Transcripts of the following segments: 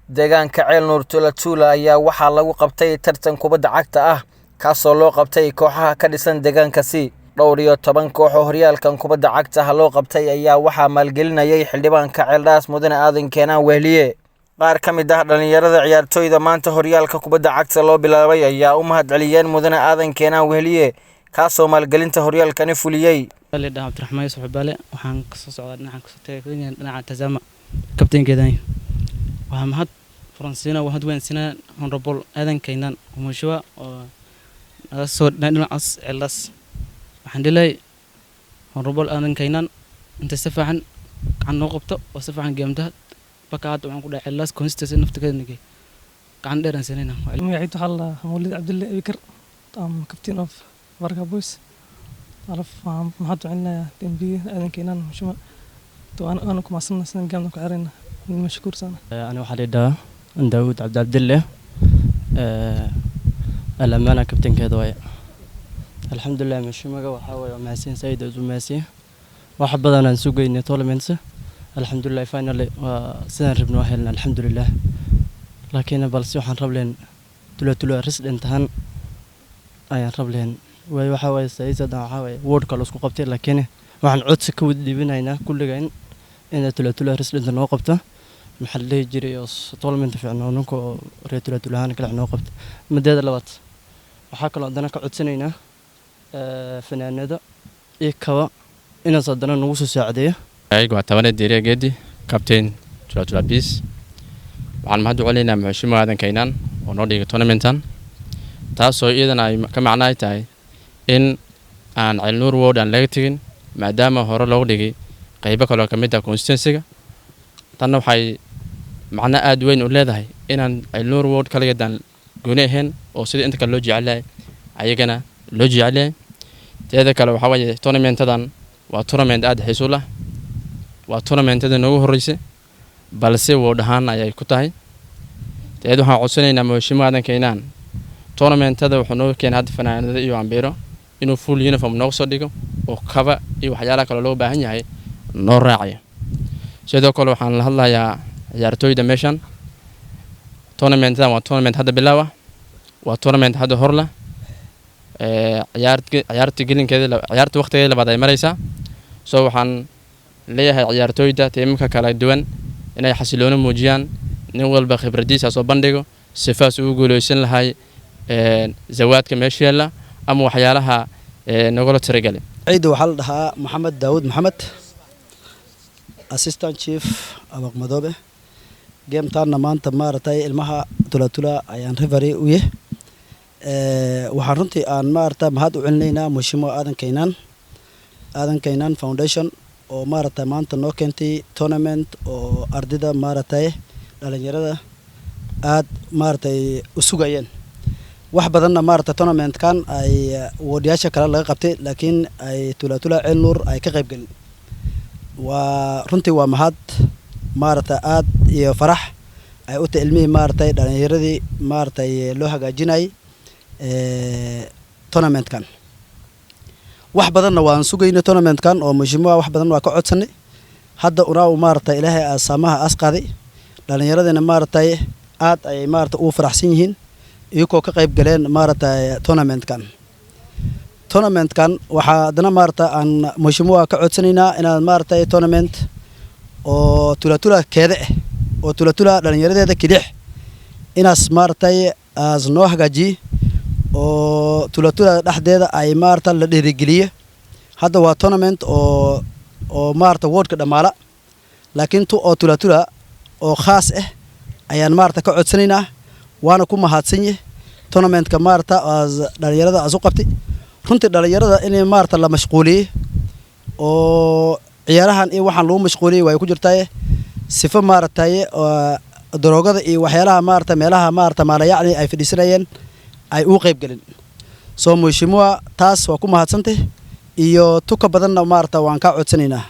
deegaanka Ceel Nuur Tuula ayaa waxaa lagu qabtay tartan kubadda cagta ah kaasoo loo qabtay kooxaha ka dhisan deegaankaasi. dhowr iyo 10 koox oo horyaalkan kubadda cagta loo qabtay ayaa waxaa maalgelinayay xildhibaanka Ceeldhaas Mudane Aadan Keenan Wehliye. qaar ka mid ah dhalinyarada ciyaartooyda maanta horyaalka kubadda cagta loo bilaabay ayaa u mahadceliyeen Mudane Aadan Keenan Wehliye kaasoo maalgelinta horyaalkani fuliyay. Leedahay Cabdiraxmaan Suxbaale waxaan ka soo socdaa dhinaca Tazama kabtankeedan waxaan mahad Francina waxaan weydiinaa honorable Aadan Keenan Mushwa oo naga soo dhinacaas Ceeldhaas waxaan dilay honorable Aadan Keenan inta si fiican gacan noo qabto oo si fiican geemta bakaad waxaan ku dhaxay Ceeldhaas constituency naftigeedna gacan dheeran sanayna magaciidu xalla Mawlid Cabdulle Abikar captain of Barca Boys عرف محط عنا تنبيه أذن كينان مشما تو أنا كم أصلنا سنة جامعة كعرينا مشكور سنة أنا وحديدا داود عبد الله الأمانة كابتن كذا الحمد لله مشما جو حاول وماسين سيد وزماسي واحد بدنا نسوق إن تولمنسه الحمد لله فاينل سنة ربنا وهلنا الحمد لله لكن بالسيو حنربلين تلو رسل انتهن أي ربلين وحاول سيد حاول وورد كلوس كقبتي لكن وعن عدس كود ديبناينا كل جاين إن تلو رسل انت نوقبته محلي جري طول من تفعنا ونكو تلو هان كل نوقبت مدة اللوات وحاكل عندنا كعدسنينا فنان هذا إيه إن صدنا نوصل ساعدية أيوة تمانية ديري جدي كابتن تلو بيس وعن مهدو علينا مشيمو هذا كينان ونودي تورنمنتان تاسو إذا كمعناه تاي in aan Ceel Nuur Ward aan laga tagin maadaama hore loo dhigay qaybo kale oo kamid ah constituency-ga tan waxay macna aad weyn u leedahay inaan Ceel Nuur Ward kala gadaan gooni ahayn oo sida inta kale loo jecelahay ayagana loo jecelahay teeda kale waxa weeye tournamentadan waa tournament aad xiiso leh waa tournamentada noogu horeysay balse ward ahaan ayay ku tahay teeda waxaan codsanaynaa Mheshimiwa Aadan Keenan tournamentada wuxuu noo keenay hadda fanaanada iyo ambiro inuu full uniform noo soo dhigo oo kaba iyo waxyaalaha kale loo baahan yahay noo raaciyo sidoo kale waxaan la hadlayaa ciyaartooyda meeshan tournamentada waa tournament hadda bilaawa waa tournament hadda hor la ciyaarta gelinkeeda ciyaarta waqtigeeda labaad ay maraysaa soo waxaan leeyahay ciyaartooyda teemka kala duwan inay xasiloona muujiyaan nin walba khibradiisa soo bandhigo sifaas uu guuleysan lahay zawaadka meesheela ama waxyaalaha nagala tirigalay ciid waxa la dhahaa Maxamed Daawud Maxamed assistant chief abaq madoobe game taana maanta maartay ilmaha tula ayaan referee u yahay waxaan runtii aan maarta mahad u celinaynaa Mheshimiwa Aadan Keenan Foundation oo maarta maanta noo keentay tournament oo ardayda maartay dhalinyarada aad maartay u sugayeen wax badanna maarta tournament kan ay wadiyaasha kala laga qabtay laakiin ay tula Ceel Nuur ay ka qayb galin waa runtii waa mahad maarta aad iyo farax ay u tilmaamay maartay dhalinyaradii maartay loo hagaajinay tournament kan wax badanna waan sugaynay tournament kan oo Mheshimiwa wax badan waa ka codsanay hadda unaa maartay Ilaahay aasamaha asqaday dhalinyaradina maartay aad ay maarta u faraxsan yihiin iyagoo ka qayb galeen maartay tournament kan waxa dana maarta aan Mheshimiwa ka codsanaynaa inaan maartay tournament oo tula keeda oo tula dhalinyaradeeda kidix inaas maartay as noo hagaaji oo tula dhaxdeeda ay maarta la dhiirigeliyo hadda waa tournament oo maarta wardka dhamaala laakiin oo tula oo khaas ah ayaan maarta ka codsanaynaa waana ku mahadsan yahay tournamentka maarta dhalinyarada asu qabtay runtii dhalinyarada in maarta la mashquuliyay oo ciyaarahan iyo waxaan lagu mashquuliyay way ku jirtaa sifa maartay daroogada iyo waxyaalaha maarta meelaha maarta maalayacni ay fadhiisanayeen ay u qayb galin soo Mheshimiwa taas waa ku mahadsantay iyo tuka badanna maarta waan ka codsanaynaa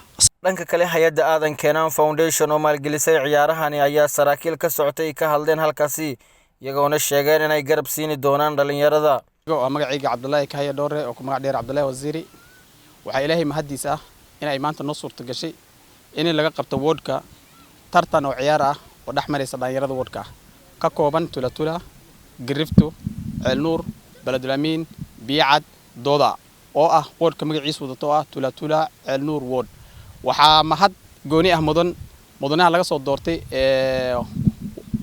dhanka kale hay'adda Aadan Keenan Foundation oo maalgelisay ciyaarahan ayaa saraakiil ka socotay ka hadleen halkaasi iyagoona sheegeen inay garab siini doonaan dhalinyarada oo magacayga Cabdullaahi Kahaya Dhoore oo ku magac dheer Cabdullaahi Wasiiri waxa Ilaahay mahadiisa ah inay maanta noo suurta gashay in laga qabto wardka tartan oo ciyaar ah oo dhex maraysa dhalinyarada wardka ka kooban tulatula Girifto Ceelnuur Baladulamiin Biicad Dooda oo ah wardka magaciisu wadato ah tulatula Ceelnuur ward waxaa mahad gooni ah mudanaha laga soo doortay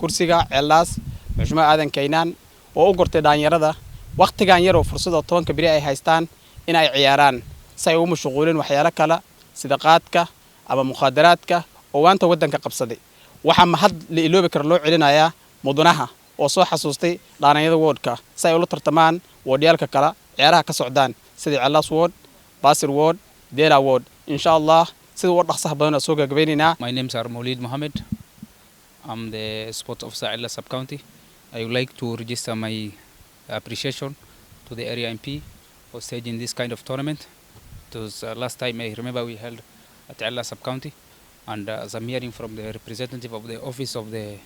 kursiga Ceellaas Maxamed Aadan Kaynaan oo u gortay dhalinyarada waqtigan yar oo fursado 10 biri ay haystaan in ay ciyaaraan say u mashquuleen waxyaalo kala sida qaadka ama mukhadaraadka oo waanta wadanka qabsaday waxa mahad la iloobi karo loo celinayaa mudanaha oo soo xasuustay dhalinyarada wardka say u la tartamaan wadiyalka kala ciyaaraha ka socdaan sida Ceellaas ward Basir ward Deela ward insha Allah sida wad dhaqsaha badan soo gagabeynina. My name is Maulid Mohammed. I'm the sports officer at Ceellaas sub-county. I would like to register my appreciation to the area MP for staging this kind of tournament. It was last time I remember we held at Ceellaas sub-county, and as I'm hearing from the representative of the office of the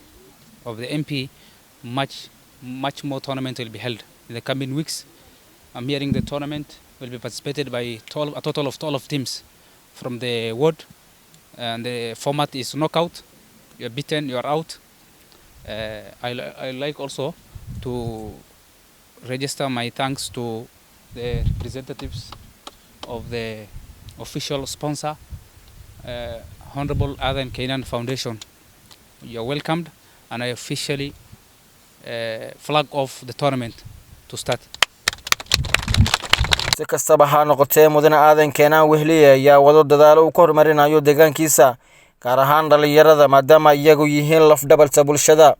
MP, much more tournament will be held in the coming weeks. I'm hearing the tournament will be participated by a total of 12 teams from the ward, and the format is knockout. You're beaten, you're out. I like also to register my thanks to the representatives of the official sponsor, Honorable Aadan Kaynaan Foundation. You're welcomed, and I officially flag off the tournament to start. si kastaba ha noqotee mudane Aadan Kaynaan Wehliye ayaa wado dadaalo uu ku horumarinayo deegaankiisa gaar ahaan dhalinyarada maadaama iyagu yihiin laf dhabarta bulshada.